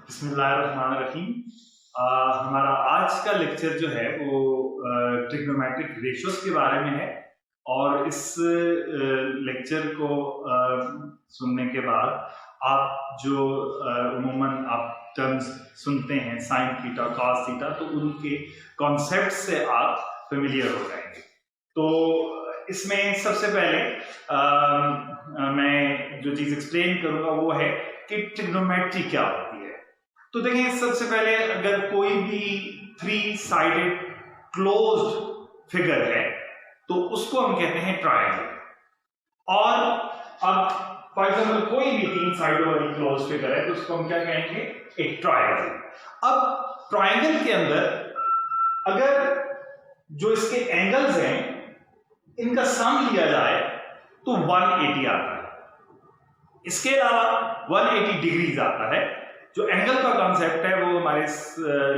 बिस्मिल्लाहिर्रहमानिर्रहीम। हमारा आज का लेक्चर जो है वो ट्रिग्नोमेट्रिक रेशियोज के बारे में है और इस लेक्चर को सुनने के बाद आप जो उम्मूमन आप टर्म्स सुनते हैं साइन थीटा कॉस थीटा, तो उनके कॉन्सेप्ट से आप फेमिलियर हो जाएंगे। तो इसमें सबसे पहले मैं जो चीज एक्सप्लेन करूंगा वो है कि ट्रिग्नोमेट्री क्या होती है। तो देखिए, सबसे पहले अगर कोई भी 3 साइडेड क्लोज्ड फिगर है तो उसको हम कहते हैं ट्रायंगल। और अब फॉर एग्जांपल कोई भी 3 साइडों वाली क्लोज्ड फिगर है तो उसको हम क्या कहेंगे? एक ट्रायंगल। अब ट्रायंगल के अंदर अगर जो इसके एंगल्स हैं इनका सम लिया जाए तो 180 आता है। इसके अलावा 180 डिग्रीज आता है। जो एंगल का कॉन्सेप्ट है वो हमारे इस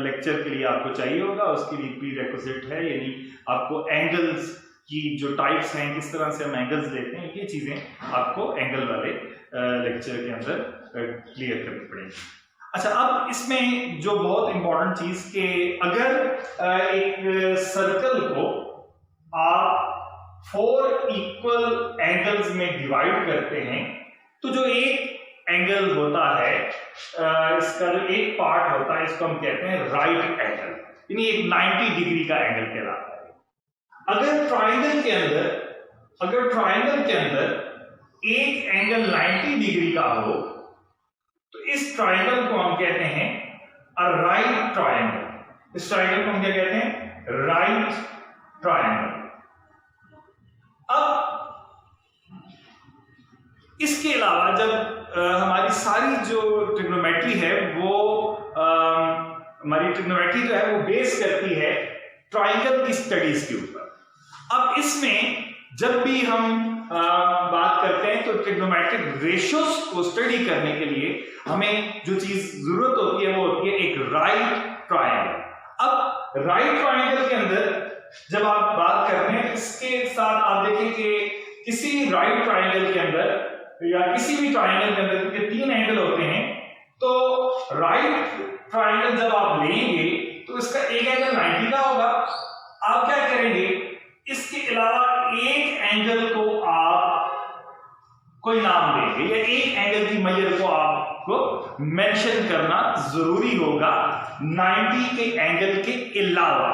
लेक्चर के लिए आपको चाहिए होगा, उसके लिए प्रीरेक्विजिट है, यानी आपको एंगल्स की जो टाइप्स हैं, किस तरह से हम एंगल्स लेते हैं, ये चीजें आपको एंगल वाले लेक्चर के अंदर क्लियर करनी पड़ेगी। अच्छा, अब इसमें जो बहुत इंपॉर्टेंट चीज के अगर एक सर्कल को आप 4 इक्वल एंगल्स में डिवाइड करते हैं तो जो एक एंगल होता है, इसका जो एक पार्ट होता है, इसको हम कहते हैं राइट एंगल, यानी एक 90 डिग्री का एंगल कहलाता है। अगर ट्रायंगल के अंदर एक एंगल 90 डिग्री का हो तो इस ट्रायंगल को हम कहते हैं अ राइट ट्रायंगल। इस ट्रायंगल को हम क्या कहते हैं? Right triangle. अब इसके अलावा जब हमारी सारी जो ट्रिग्नोमेट्री है वो हमारी ट्रिग्नोमेट्री जो है वो बेस करती है ट्रायंगल की स्टडीज के ऊपर। अब इसमें जब भी हम बात करते हैं तो ट्रिग्नोमेट्रिक रेशियोज को स्टडी करने के लिए हमें जो चीज जरूरत होती है वो होती है एक राइट ट्रायंगल। अब राइट ट्रायंगल के अंदर जब आप बात करते हैं, इसके साथ आप देखें कि किसी राइट ट्रायंगल के अंदर या किसी भी ट्रायंगल के अंदर क्योंकि 3 एंगल होते हैं, तो राइट ट्रायंगल जब आप लेंगे तो इसका एक एंगल 90 का होगा। आप क्या करेंगे? इसके अलावा एक एंगल को आप कोई नाम देंगे या एक एंगल की मेजर को आपको मेंशन करना जरूरी होगा 90 के एंगल के अलावा।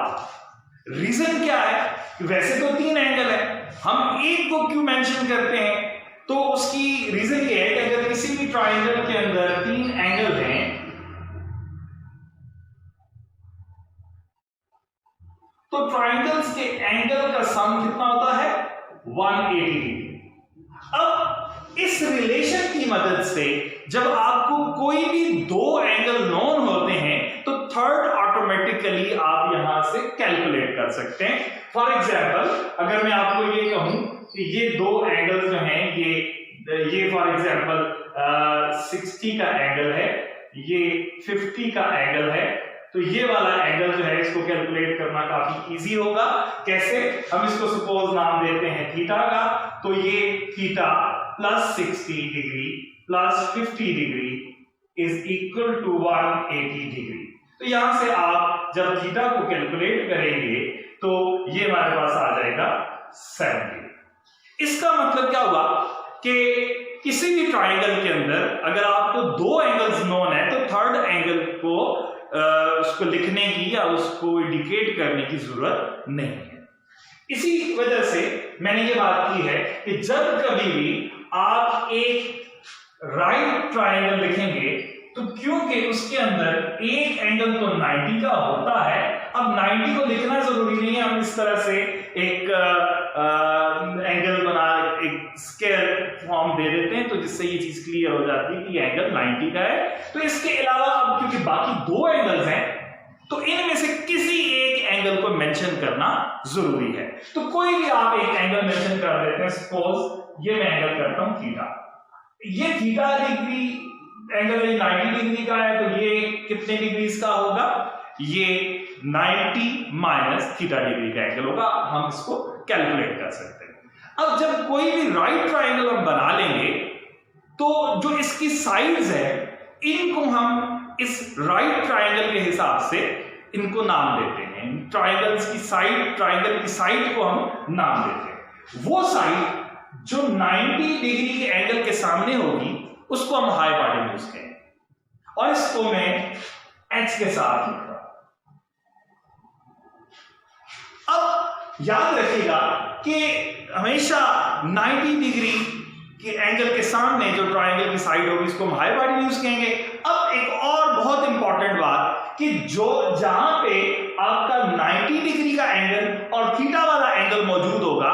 रीजन क्या है? वैसे तो 3 एंगल है, हम एक को क्यों मेंशन करते हैं? तो उसकी रीजन ये है कि अगर किसी भी ट्रायंगल के अंदर 3 एंगल हैं तो ट्रायंगल्स के एंगल का सम कितना होता है? 180 डिग्री। अब इस रिलेशन की मदद से जब आपको कोई भी 2 एंगल नोन होते हैं तो थर्ड ऑटोमेटिकली आप यहां से कैलकुलेट कर सकते हैं। फॉर एग्जाम्पल, अगर मैं आपको ये कहूं कि ये 2 एंगल जो हैं, ये फॉर एग्जाम्पल 60 का एंगल है, ये 50 का एंगल है, तो ये वाला एंगल जो है इसको कैलकुलेट करना काफी इजी होगा। कैसे? हम इसको सपोज नाम देते हैं थीटा का, तो ये theta plus 60 degree plus 50 degree is equal to 180 degree. तो यहां से आप जब थीटा को कैलकुलेट करेंगे तो ये हमारे पास आ जाएगा 70। इसका मतलब क्या हुआ कि किसी भी ट्रायंगल के अंदर अगर आपको 2 एंगल्स नोन है तो थर्ड एंगल को उसको लिखने की या उसको इंडिकेट करने की जरूरत नहीं है। इसी वजह से मैंने ये बात की है कि जब कभी भी आप एक राइट ट्रायंगल लिखेंगे तो क्योंकि उसके अंदर एक एंगल तो 90 का होता है, अब 90 को लिखना जरूरी नहीं है, हम इस तरह से एक एंगल बना एक स्क्वायर फॉर्म दे देते हैं तो जिससे ये चीज क्लियर हो जाती है कि एंगल 90 का है। तो इसके अलावा अब क्योंकि बाकी 2 एंगल्स हैं तो इनमें से किसी एक एंगल को मेंशन करना जरूरी है। तो कोई भी आप एक एंगल मेंशन कर देते हैं। सपोज ये मैं एंगल करता हूं थीटा, ये थीटा डिग्री एंगल 90 डिग्री का है, तो ये कितने डिग्रीज का होगा? ये 90 माइनस थीटा डिग्री का एंगल होगा। हम इसको कैलकुलेट कर सकते हैं। अब जब कोई भी राइट ट्रायंगल हम बना लेंगे तो जो इसकी साइड्स है इनको हम इस राइट ट्राइंगल के हिसाब से इनको नाम देते हैं। ट्राइंगल्स की साइड, ट्राइंगल की साइड को हम नाम देते हैं। वो साइड जो 90 डिग्री के एंगल के सामने होगी उसको हम हाइपोटेन्यूज कहेंगे, और इसको मैं H के साथ लिख रहा हूं। अब याद रखिएगा कि हमेशा 90 डिग्री के एंगल के सामने जो ट्राइंगल की साइड होगी इसको हम हाइपोटेन्यूज कहेंगे। अब एक और बहुत इंपॉर्टेंट बात कि जो जहां पे आपका 90 डिग्री का एंगल और थीटा वाला एंगल मौजूद होगा,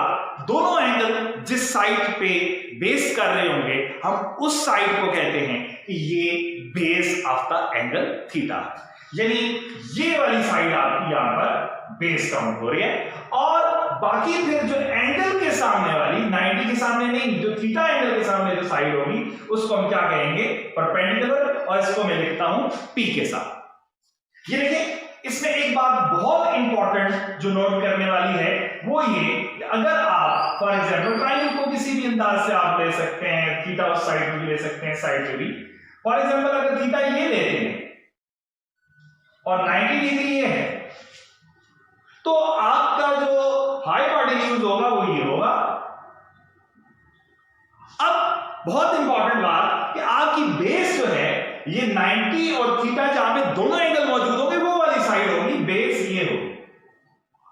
दोनों एंगल जिस साइड पे बेस कर रहे होंगे हम उस साइड को कहते हैं कि ये base of the angle theta, यानी ये वाली साइड आपकी यहां पर बेस काउंट हो रही है। और बाकी फिर जो एंगल के सामने वाली, 90 के सामने नहीं, जो थीटा एंगल के सामने जो साइड होगी उसको हम क्या कहेंगे, परपेंडिकुलर, और इसको मैं लिखता हूं P के साथ। ये देखिए, इसमें एक बात बहुत इंपॉर्टेंट जो नोट करने वाली है वो ये कि अगर आप फॉर एग्जांपल ट्राइंगल को किसी भी अंदाज से आप ले सकते हैं, थीटा उस साइड में भी ले सकते हैं, साइड में भी। फॉर एग्जांपल अगर थीटा ये लेते हैं और 90 डिग्री ये है, तो आपका जो हाइपोटेन्यूज होगा वो ये होगा। अब बहुत इंपॉर्टेंट बात कि आपकी बेस जो है ये 90 और थीटा जहां पे दोनों एंगल मौजूद होंगे वो वाली साइड होगी, बेस ये होगी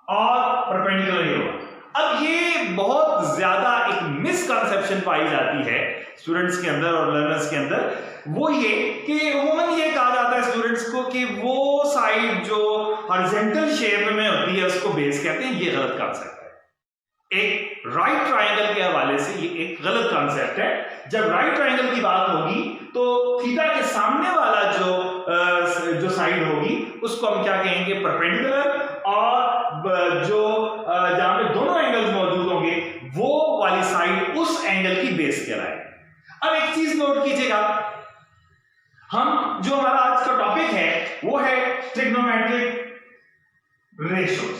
और परपेंडिकुलर ये होगा। अब ये बहुत ज्यादा एक मिसकंसेप्शन पाई जाती है स्टूडेंट्स के अंदर और लर्नर्स के अंदर, वो ये कि अमूमन ये कहा जाता है स्टूडेंट्स को कि वो साइड जो हॉरिजॉन्टल शेप में होती है उसको बेस कहते हैं। ये गलत कॉन्सेप्ट है। एक राइट ट्राइंगल के हवाले से ये एक गलत कॉन्सेप्ट है। जब राइट ट्राइंगल की बात होगी तो थीटा के सामने वाला जो साइड होगी उसको हम क्या कहेंगे, परपेंडिकुलर, और जो जहां पे दोनों एंगल्स मौजूद होंगे वो वाली साइड उस एंगल की बेस कहलाएगी। अब एक चीज नोट कीजिएगा, हम जो हमारा आज का टॉपिक है वो है ट्रिग्नोमेट्रिक रेशियोज।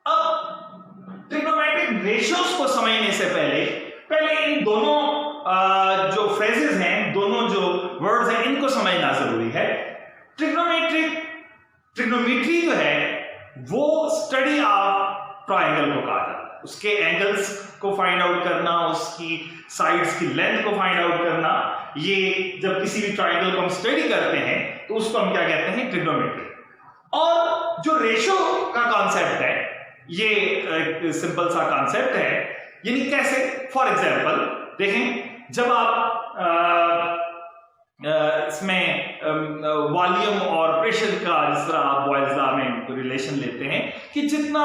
अब ट्रिग्नोमेट्रिक रेशियोज को समझने से पहले इन दोनों जो फ्रेजेस हैं, दोनों जो वर्ड्स हैं, इनको समझना जरूरी है। ट्रिग्नोमेट्री जो है वो स्टडी ऑफ ट्राइंगल को कहा जाता है। उसके एंगल्स को फाइंड आउट करना, उसकी साइड्स की लेंथ को फाइंड आउट करना, ये जब किसी भी ट्राइंगल को हम स्टडी करते हैं तो उसको हम क्या कहते हैं, ट्रिग्नोमेट्री। और जो रेशियो का कॉन्सेप्ट है ये एक सिंपल सा कॉन्सेप्ट है, यानी कैसे, फॉर एग्जांपल देखें, जब आप इसमें वॉल्यूम और प्रेशर का जिस तरह आप बॉयल्स लॉ में रिलेशन लेते हैं कि जितना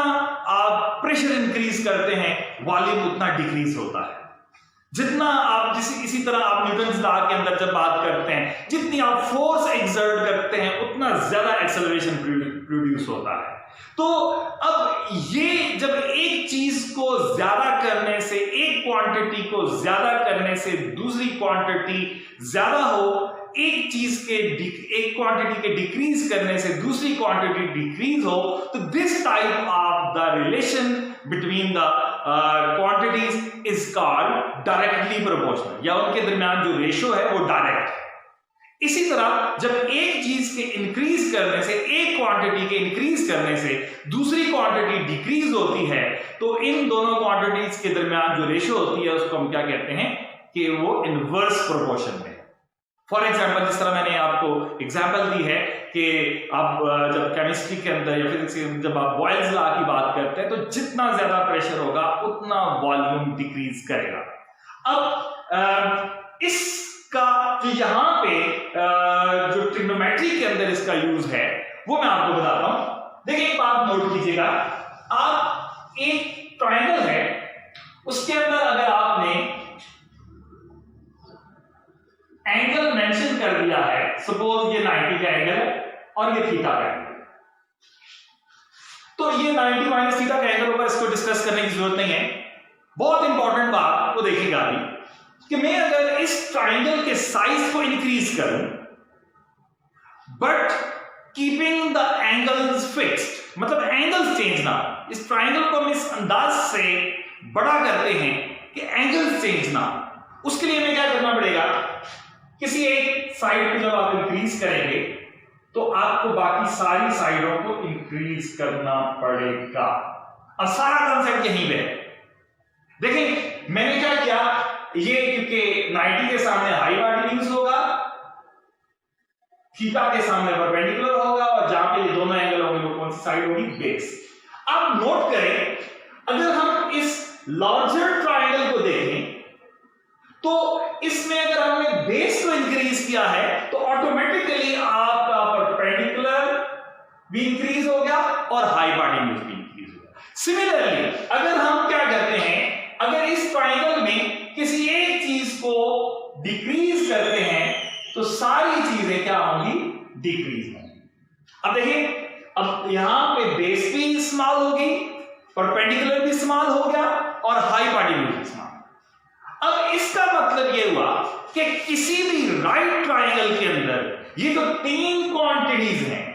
आप प्रेशर इंक्रीज करते हैं वॉल्यूम उतना डिक्रीज होता है। जितना आप इसी तरह आप न्यूटन्स लॉ के अंदर जब बात करते हैं, जितनी आप फोर्स एक्सर्ट करते हैं उतना ज्यादा एक्सेलरेशन प्रोड्यूस होता है। तो अब ये जब एक चीज को ज्यादा करने से, एक क्वांटिटी को ज्यादा करने से दूसरी क्वांटिटी ज्यादा हो, एक चीज के एक क्वांटिटी के डिक्रीज करने से दूसरी क्वांटिटी डिक्रीज हो, तो this type of the relation between the quantities is called directly proportional, या उनके दरमियान जो रेशियो है वो डायरेक्ट है। इसी तरह जब एक चीज के इंक्रीज करने से, एक क्वांटिटी के इंक्रीज करने से दूसरी क्वांटिटी डिक्रीज होती है, तो इन दोनों क्वांटिटीज के दरमियान जो रेशियो होती है उसको हम क्या कहते हैं कि वो इनवर्स प्रोपोर्शन में। फॉर एग्जाम्पल, जिस तरह मैंने आपको एग्जाम्पल दी है कि आप जब केमिस्ट्री के अंदर या फिजिक्स के अंदर जब आप बॉयल्स लॉ की बात करते हैं तो जितना ज्यादा प्रेशर होगा उतना वॉल्यूम डिक्रीज करेगा। अब इसका जो यहाँ पे जो ट्रिग्नोमेट्री के अंदर इसका यूज है वो मैं आपको बताता हूं। देखिए, एक बात नोट कीजिएगा, आप एक ट्रायंगल है उसके अंदर अगर आपने एंगल मेंशन कर दिया है, सपोज ये 90 का एंगल है और ये थीटा का एंगल, तो ये 90 माइनस थीटा का एंगल होगा, इसको डिस्कस करने की जरूरत नहीं है। बहुत इंपॉर्टेंट बात वो देखिएगा अभी कि मैं अगर इस ट्राइंगल के साइज को इंक्रीज करूं but keeping the angles fixed, मतलब एंगल्स चेंज ना, इस ट्राइंगल को हम इस अंदाज से बड़ा करते हैं कि एंगल्स चेंज ना, उसके लिए हमें क्या करना पड़ेगा, किसी एक साइड को जब आप इंक्रीज करेंगे तो आपको बाकी सारी साइडों को इंक्रीज करना पड़ेगा। अब सारा कॉन्सेप्ट यहीं पे है। देखिए मैंने क्या किया, ये क्योंकि 90 के सामने हाई हाइपोटेन्यूज होगा, थीटा के सामने परपेंडिकुलर होगा, और जहां पे ये दोनों एंगल होंगे वो कौन सी साइड होगी, बेस। अब नोट करें, अगर हम इस लार्जर ट्रायंगल को देखें तो इसमें अगर हमने बेस को इंक्रीज किया है तो ऑटोमेटिकली आपका परपेंडिकुलर भी इंक्रीज हो गया और हाइपोटेन्यूज भी इंक्रीज हो गया। सिमिलरली अगर हम क्या करते हैं, अगर इस ट्रायंगल में किसी एक चीज को डिक्रीज करते हैं तो सारी चीजें क्या होंगी, डिक्रीज होंगी। अब देखिए, अब यहां पे बेस भी स्मॉल होगी, परपेंडिकुलर भी स्मॉल हो गया और हाइपोटेन्यूज भी स्मॉल। अब इसका मतलब यह हुआ कि किसी भी राइट ट्रायंगल के अंदर ये जो तीन क्वांटिटीज हैं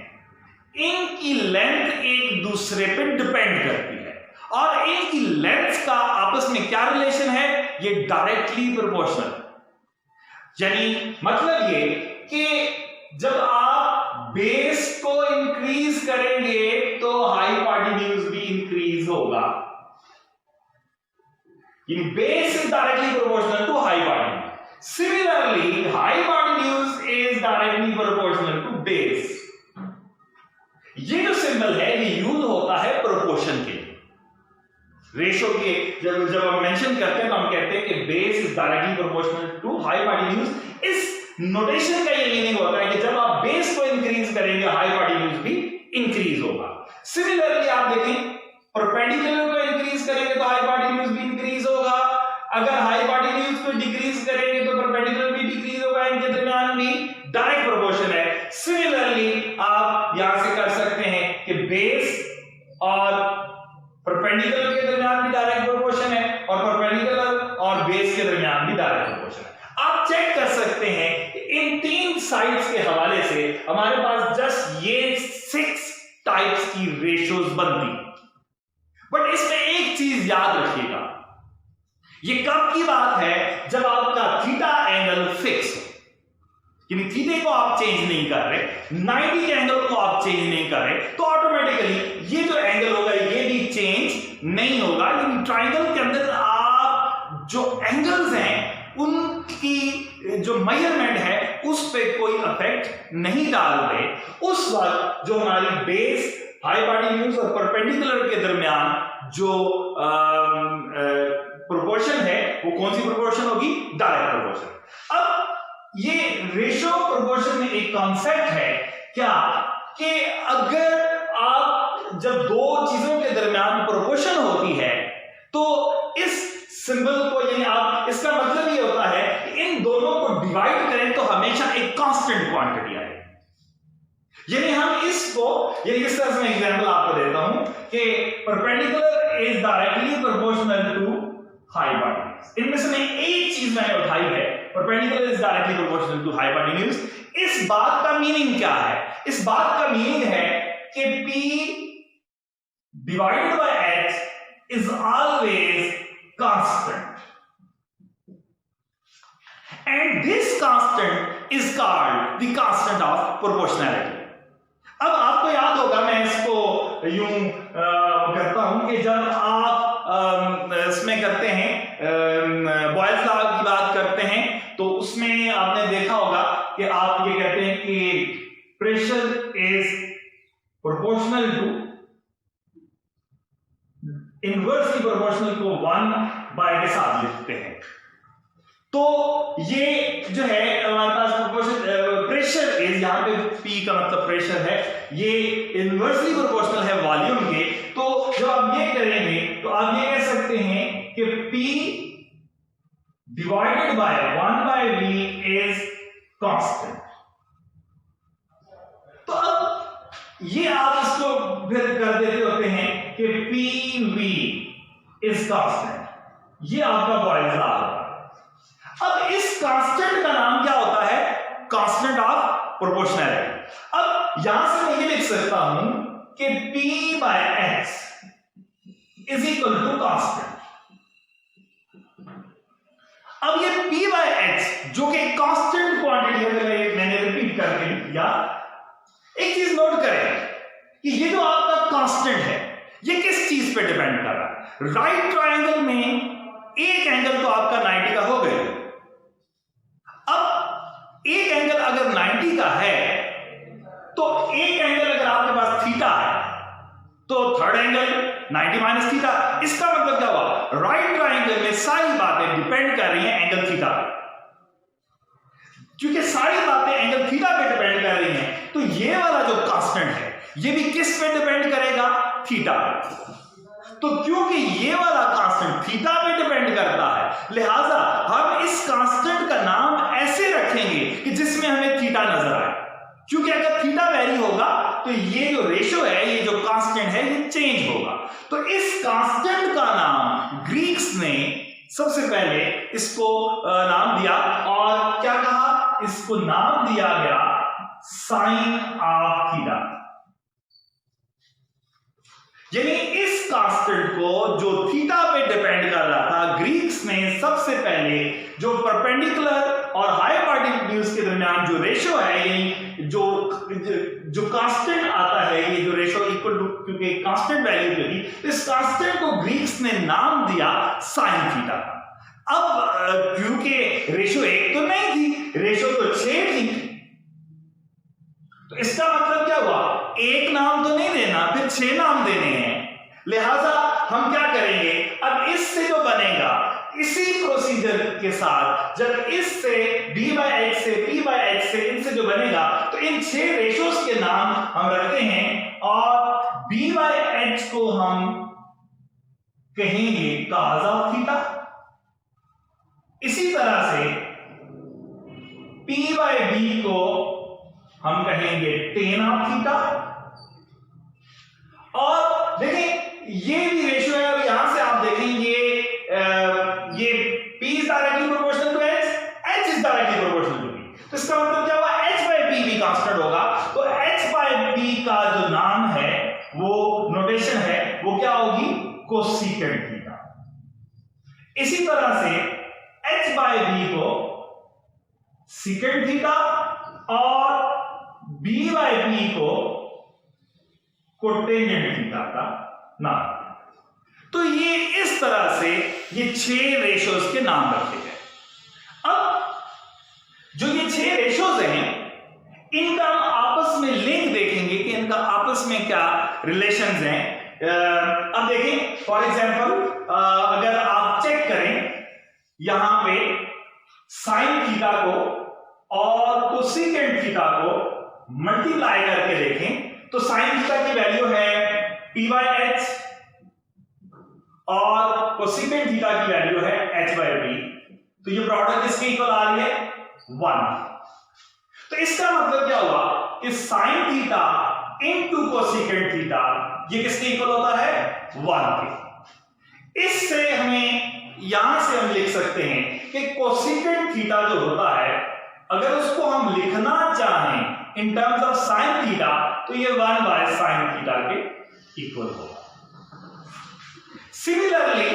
इनकी लेंथ एक दूसरे पे डिपेंड करती है, और इनकी लेंथ का आपस में क्या रिलेशन है, ये डायरेक्टली प्रोपोर्शनल। यानी मतलब ये कि जब आप बेस को इंक्रीज करेंगे तो हाइपोटेन्यूज भी इंक्रीज होगा। Base is directly proportional to hypotenuse. Similarly, hypotenuse is directly proportional to base. ये जो सिंबल है ये यूज होता है प्रोपोर्शन के लिए, रेशो के। जब हम मेंशन करते हैं तो हम कहते हैं कि base is directly proportional to hypotenuse. इस नोटेशन का ये मीनिंग होता है कि जब आप बेस को इंक्रीज करेंगे हाइपोटेन्यूज भी इंक्रीज होगा। सिमिलरली आप देखें, परपेंडिकुलर को इंक्रीज करेंगे तो हाइपोटेन्यूज भी इंक्रीज होगा, अगर हाइपोटेन्यूज को डिक्रीज करेंगे तो परपेंडिकुलर भी डिक्रीज होगा, इनके दरमियान भी डायरेक्ट प्रोपोर्शन है। सिमिलरली आप यहां से कर सकते हैं कि बेस और परपेंडिकुलर के दरमियान भी डायरेक्ट प्रोपोर्शन है और परपेंडिकुलर और बेस के दरमियान भी डायरेक्ट प्रोपोर्शन है। आप चेक कर सकते हैं कि इन तीन साइड्स के हवाले से हमारे पास जस्ट ये 6 टाइप्स की रेशियोज बनती। बट इसमें एक चीज याद रखिएगा, ये कब की बात है, जब आपका थीटा एंगल फिक्स हो, यानी थीटे को आप चेंज नहीं कर रहे, 90 के एंगल को आप चेंज नहीं कर रहे, तो ऑटोमेटिकली ये जो एंगल होगा ये भी चेंज नहीं होगा। यानी ट्रायंगल के अंदर आप जो एंगल्स हैं उनकी जो मेजरमेंट है उस पर कोई इफेक्ट नहीं डाल रहे। उस वक्त जो हमारी बेस, हाइपोटेन्यूज और परपेंडिकुलर के दरमियान जो प्रोपोर्शन है वो कौन सी प्रोपोर्शन होगी, डायरेक्ट प्रोपोर्शन। अब ये रेशियो प्रोपोर्शन में एक कॉन्सेप्ट है क्या, कि अगर आप जब दो चीजों के दरमियान प्रोपोर्शन होती है तो इस सिंबल को, यानी आप, इसका मतलब ये होता है कि इन दोनों को डिवाइड करें तो हमेशा एक कांस्टेंट क्वांटिटी आएगी। यानी हम इसको, यानी किस तरह से मैं एग्जांपल आपको देता हूं कि perpendicular is directly proportional to hypotenuse. इनमें से मैं एक चीज मैंने उठाई है, perpendicular is directly proportional to hypotenuse. इस बात का मीनिंग क्या है, इस बात का मीनिंग है कि P divided by H is always constant and this constant is called the constant of proportionality. अब आपको याद होगा, मैं इसको यूं करता हूं कि जब आप इसमें करते हैं, बॉयल्स लॉ की बात करते हैं, तो उसमें आपने देखा होगा कि आप ये कहते हैं कि pressure is proportional to, inversely proportional को 1 के साथ लिखते हैं। तो ये जो है हमारे पास प्रोपोर्शन, प्रेशर इज, यहां पे P का मतलब प्रेशर है, ये इनवर्सली प्रोपोर्शनल है वॉल्यूम के। तो जब आप ये करेंगे तो आप ये कह सकते हैं कि P divided by 1/V is constant. तो अब ये आप इसको फिर कर देते होते हैं कि PV इज कांस्टेंट, ये आपका बॉयल्स लॉ है। अब इस कांस्टेंट का नाम क्या होता है, कांस्टेंट ऑफ प्रोपोर्शनैलिटी। अब यहां से मैं ये लिख सकता हूं कि P/X is equal to constant. अब ये P P बाय H जो कि कांस्टेंट क्वांटिटी है, मैंने रिपीट करके दिया। एक चीज नोट करें कि ये जो आपका कांस्टेंट है ये किस चीज पे डिपेंड कर रहा है। राइट ट्रायंगल में एक एंगल तो आपका 90 का हो गया। अब एक एंगल अगर 90 का है तो एक एंगल अगर आपके पास थीटा है तो थर्ड एंगल 90 माइनस थीटा। इसका मतलब क्या हुआ, राइट ट्रायंगल में सारी बातें डिपेंड कर रही हैं एंगल थीटा पे। क्योंकि सारी बातें एंगल थीटा पे डिपेंड कर रही हैं तो ये वाला जो कांस्टेंट है ये भी किस पे डिपेंड करेगा, थीटा पे। तो क्योंकि ये वाला कांस्टेंट थीटा पे डिपेंड करता है लिहाजा हम इस कांस्टेंट का नाम ऐसे रखेंगे कि जिसमें हमें थीटा नजर आए। क्योंकि अगर थीटा वेरी होगा तो ये जो रेशो है, ये जो कांस्टेंट है, ये चेंज होगा। तो इस कांस्टेंट का नाम ग्रीक्स ने सबसे पहले इसको नाम दिया और क्या कहा, इसको नाम दिया गया साइन ऑफ थीटा। यानी इस कांस्टेंट को जो थीटा पे डिपेंड कर रहा था, ग्रीक्स ने सबसे पहले जो परपेंडिकुलर और हाइपोटेन्यूज के दरमियान जो रेशो है, यानी जो कांस्टेंट आता है, ये जो रेशो इक्वल टू, क्योंकि कांस्टेंट वैल्यू थी, तो इस कांस्टेंट को ग्रीक्स ने नाम दिया साइन थीटा। अब क्योंकि रेशो 1 तो नहीं थी, रेशो तो 6 थी, तो इसका मतलब क्या हुआ, एक नाम तो नहीं देना, फिर 6 नाम देने हैं। लिहाजा हम क्या करेंगे, अब इससे जो बनेगा इसी प्रोसीजर के साथ, जब इससे b बाय h से p बाय h से इनसे जो बनेगा तो इन 6 रेशोस के नाम हम रखते हैं और b बाय h को हम कहेंगे cos ऑफ थीटा। इसी तरह से p बाय b को हम कहेंगे tan ऑफ थीटा। और देखें ये भी रेशियो है, अब यहां से आप देखेंगे ये p is directly proportional to h, h is directly proportional to p। तो इसका मतलब क्या हुआ, h बाय p भी कांस्टेंट होगा। तो h बाय p का जो नाम है, वो नोटेशन है, वो क्या होगी, कोसेकेंट थीटा। इसी तरह से h बाय b को सेकेंट थीटा और b बाय p को कोटेंजेंट थीटा का नाम। तो ये इस तरह से ये 6 रेशोज के नाम रखे गए। अब जो ये 6 रेशोज हैं, इनका हम आपस में लिंक देखेंगे कि इनका आपस में क्या रिलेशंस हैं। अब देखें फॉर एग्जांपल, अगर आप चेक करें यहां पे साइन थीटा को और कोसेकेंट थीटा को मल्टीप्लाई करके देखें तो साइन थीटा की वैल्यू है p बाय h और कोसेकेंट थीटा की वैल्यू है h बाय p। तो ये प्रोडक्ट किसके इक्वल आ रही है, 1। तो इसका मतलब क्या हुआ कि sine theta into cosecant theta ये किसके इक्वल होता है, 1 के। इससे हमें यहां से हम लिख सकते हैं कि कोसेकेंट थीटा जो होता है, अगर उसको हम लिखना चाहें in terms of sine theta तो ये 1 बाय साइन थीटा के इक्वल होगा। सिमिलरली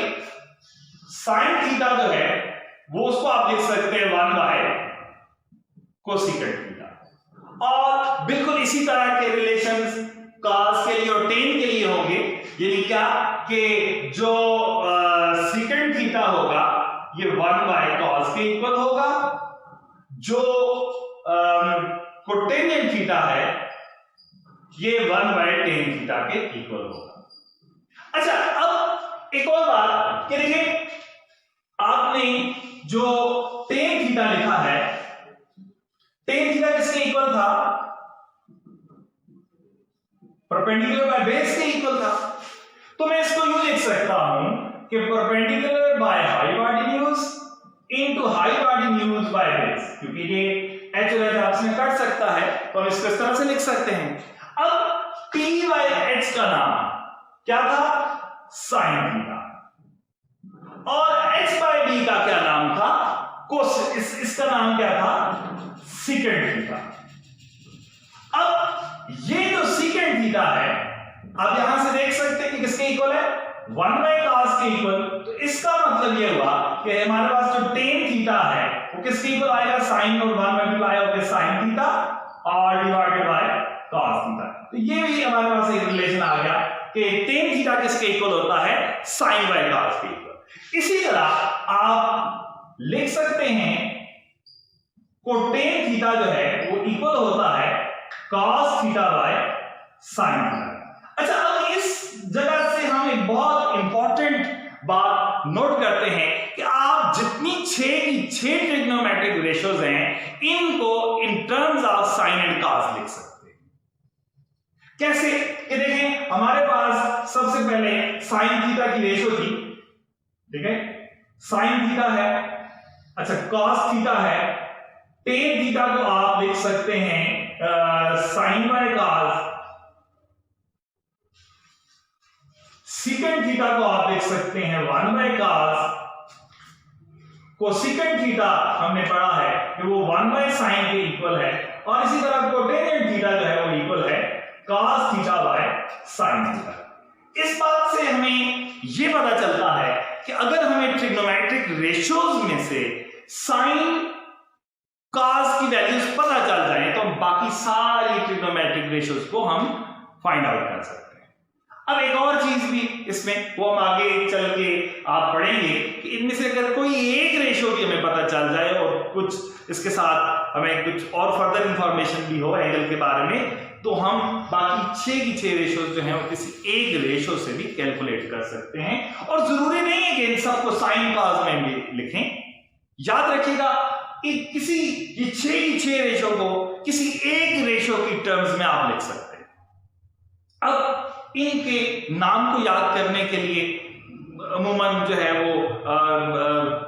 साइन थीटा जो है वो उसको आप लिख सकते हैं 1 बाय कोसेकेंट थीटा। और बिल्कुल इसी तरह के रिलेशंस cos के लिए और tan के लिए होंगे। यानी क्या कि जो सेकेंट थीटा होगा ये 1 बाय cos के इक्वल होगा, जो कोटेंजेंट थीटा है ये 1 बाय tan थीटा के इक्वल होगा। अच्छा, अब एक और बात कि देखिए आपने जो tan थीटा लिखा है, tan थीटा किसके इक्वल था, परपेंडिकुलर बाय बेस के इक्वल था। तो मैं इसको यूं लिख सकता हूं कि perpendicular by hypotenuse into hypotenuse by base, क्योंकि ये h और h आपस में कट सकता है तो हम इसको इस तरह से लिख सकते हैं। अब p बाय h का नाम क्या था, साइन थीटा, और h बाय b का क्या नाम था, कोस, इसका नाम क्या था, सेकेंट थीटा। अब ये जो सेकेंट थीटा है आप यहां से देख सकते हैं कि किसके इक्वल है, 1/cos के इक्वल, तो इसका मतलब ये हुआ कि हमारे पास जो tan थीटा है वो किसके इक्वल आएगा, sin और 1 मल्टीप्लाई होकर sin थीटा और डिवाइडेड बाय cos थीटा। तो ये भी हमारे पास एक रिलेशन आ गया कि tan थीटा किसके इक्वल होता है, sin/cos के इक्वल। इसी तरह आप लिख सकते हैं कोटेन थीटा जो है वो इक्वल होता है cos theta by sin theta. अच्छा, अब इस जगह से हम एक बहुत इंपॉर्टेंट बात नोट करते हैं कि आप जितनी 6 ट्रिग्नोमेट्रिक रेशियोज हैं इनको in terms of sin and cos लिख सकते हैं। कैसे कि देखें, हमारे पास सबसे पहले sin थीटा की रेशियो थी, ठीक है, sin थीटा है, अच्छा cos थीटा है, tan थीटा को आप लिख सकते हैं sin/cos, secant थीटा को आप लिख सकते हैं 1/cos, कोसेकेंट थीटा हमने पढ़ा है कि वो 1/sin के इक्वल है, और इसी तरह कोटेनेंट थीटा जो है वो इक्वल है cos theta by sin theta. इस बात से हमें ये पता चलता है कि अगर हमें ट्रिग्नोमेट्रिक रेशियोज में से sin cos की वैल्यूज पता चल जाए तो बाकी सारी ट्रिग्नोमेट्रिक रेशियोज को हम फाइंड आउट कर सकते हैं। अब एक और चीज भी इसमें वो हम आगे चल के आप पढ़ेंगे कि इनमें से अगर कोई एक रेशियो भी हमें पता चल जाए और कुछ इसके साथ हमें कुछ और फर्दर इंफॉर्मेशन भी हो एंगल के बारे में, तो हम बाकी 6 की 6 रेशियोज जो हैं वो किसी एक रेशियो से भी कैलकुलेट कर सकते हैं। और जरूरी नहीं है कि इन सबको sin cos में भी लिखें, याद रखिएगा किसी ये 6 की 6 रेशियो को किसी एक रेशियो की टर्म्स में आप लिख सकते हैं। अब इनके नाम को याद करने के लिए अमूमन जो है वो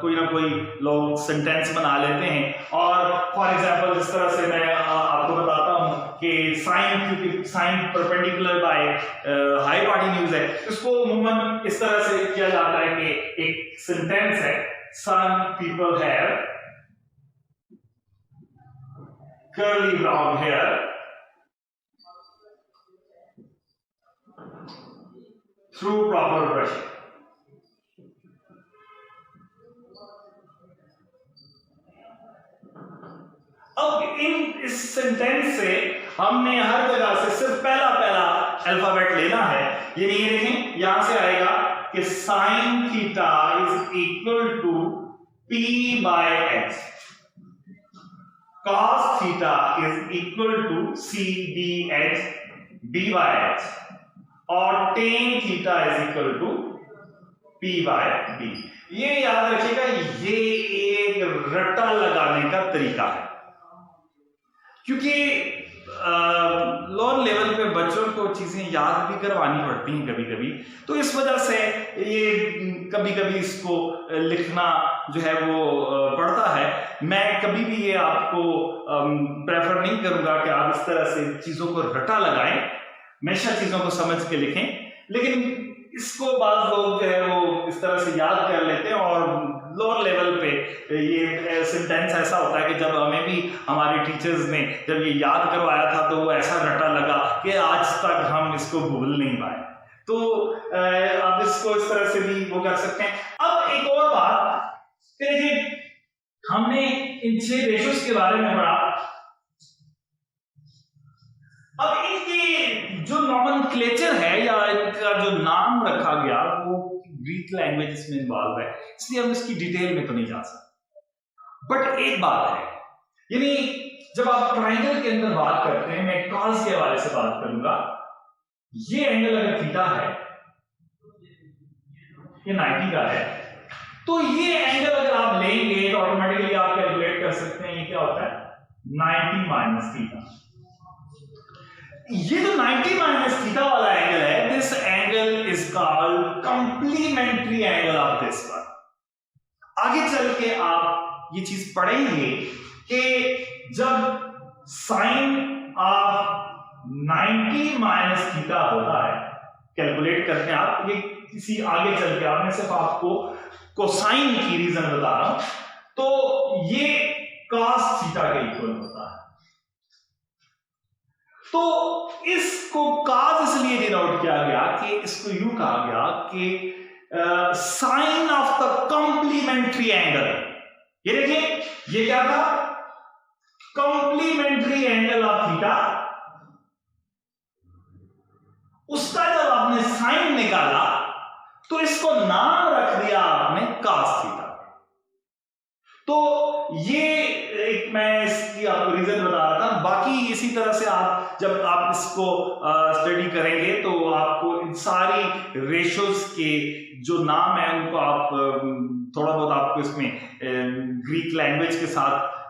कोई ना कोई लोग सेंटेंस बना लेते हैं, और फॉर एग्जांपल जिस तरह से मैं आपको बताता हूं कि साइन, क्योंकि साइन परपेंडिकुलर बाय हाइपोटेन्यूज है, इसको अमूमन इस तरह से किया जाता है कि एक सेंटेंस है, some people have curly brown hair through proper brushing। अब इस सेंटेंस से हमने हर जगह से सिर्फ पहला अल्फाबेट लेना है। ये नहीं देखें, यहां से आएगा कि sin theta is equal to p by h, cos theta is equal to c b by h, और tan theta is equal to p by b। ये याद रखिएगा, ये एक रट्टा लगाने का तरीका है, क्योंकि लोअर लेवल पे बच्चों को चीजें याद भी करवानी पड़ती हैं कभी कभी, तो इस वजह से ये कभी कभी इसको लिखना जो है वो पड़ता है। मैं कभी भी ये आपको प्रेफर नहीं करूंगा कि आप इस तरह से चीजों को रट्टा लगाएं, हमेशा चीजों को समझ के लिखें, लेकिन इसको बाज लोग जो है वो इस तरह से याद कर लेते हैं, और लोअर लेवल पे ये सेंटेंस ऐसा होता है कि जब हमें भी हमारे टीचर्स ने जब ये याद करवाया था तो वो ऐसा रट्टा लगा कि आज तक हम इसको भूल नहीं पाए। तो आप इसको इस तरह से भी वो कर सकते हैं। अब एक और बात, देखिए हमने इन 6 रेशियोज के बारे में पढ़ा, अब इनकी जो नॉमेनक्लेचर है या इनका जो नाम रखा गया वो ग्रीक लैंग्वेज इसमें इन्वॉल्व है, इसलिए हम इसकी डिटेल में तो नहीं जा सकते। बट एक बात है, यानी जब आप ट्राइंगल के अंदर बात करते हैं, मैं कॉस के हवाले से बात करूंगा, ये एंगल अगर थीटा है, ये 90 का है, तो ये एंगल अगर आप लेंगे तो ऑटोमेटिकली आप कैलकुलेट कर सकते हैं ये क्या होता है, 90 माइनस थीटा। ये जो 90 माइनस थीटा वाला एंगल है, this angle is called complementary angle of this one. आगे चल के आप ये चीज पढ़ेंगे कि जब साइन ऑफ 90 माइनस थीटा होता है, कैलकुलेट करते हैं आप, ये किसी आगे चल के आप, मैं सिर्फ आपको कोसाइन की रीजन बता रहा हूं, तो ये cos थीटा के इक्वल होता है। तो इसको काज इसलिए डिनोट किया गया कि इसको यूं कहा गया कि sine of the complementary angle. ये देखिए, ये क्या था? Complementary angle of theta. उसका जब आपने साइन निकाला तो इसको नाम रख दिया आपने कास थीटा। तो ये एक मैं इसकी आपको रीजन बता रहा था। बाकी इसी तरह से आप जब आप इसको स्टडी करेंगे तो आपको इन सारी रेशोज के जो नाम है उनको आप थोड़ा बहुत आपको इसमें ग्रीक लैंग्वेज के साथ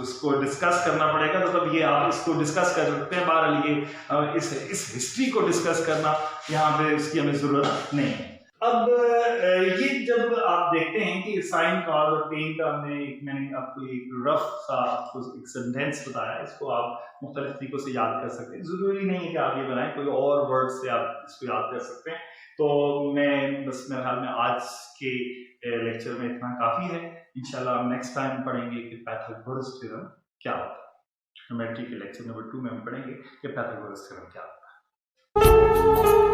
इसको डिस्कस करना पड़ेगा। तो तब ये आप इसको डिस्कस कर सकते हैं। बहरहाल ये इस हिस्ट्री को डिस्कस करना यहाँ पे इसकी हमें जरूरत नहीं है। अब ये जब आप देखते हैं कि साइन कॉस और टेन का मैंने आपको एक रफ सा आपको एक सेंटेंस बताया, इसको आप मुख्तलिफ तरीकों से याद कर सकते हैं। जरूरी नहीं है कि आप ये बनाएं, कोई और वर्ड से आप इसको याद कर सकते हैं। तो मैं बस मेरे ख्याल में आज के लेक्चर में इतना काफी है। इंशाल्लाह हम नेक्स्ट टाइम पढ़ेंगे कि पाइथागोरस थ्योरम क्या होता है। ज्योमेट्री के लेक्चर नंबर 2 में हम पढ़ेंगे कि पाइथागोरस थ्योरम क्या होता है।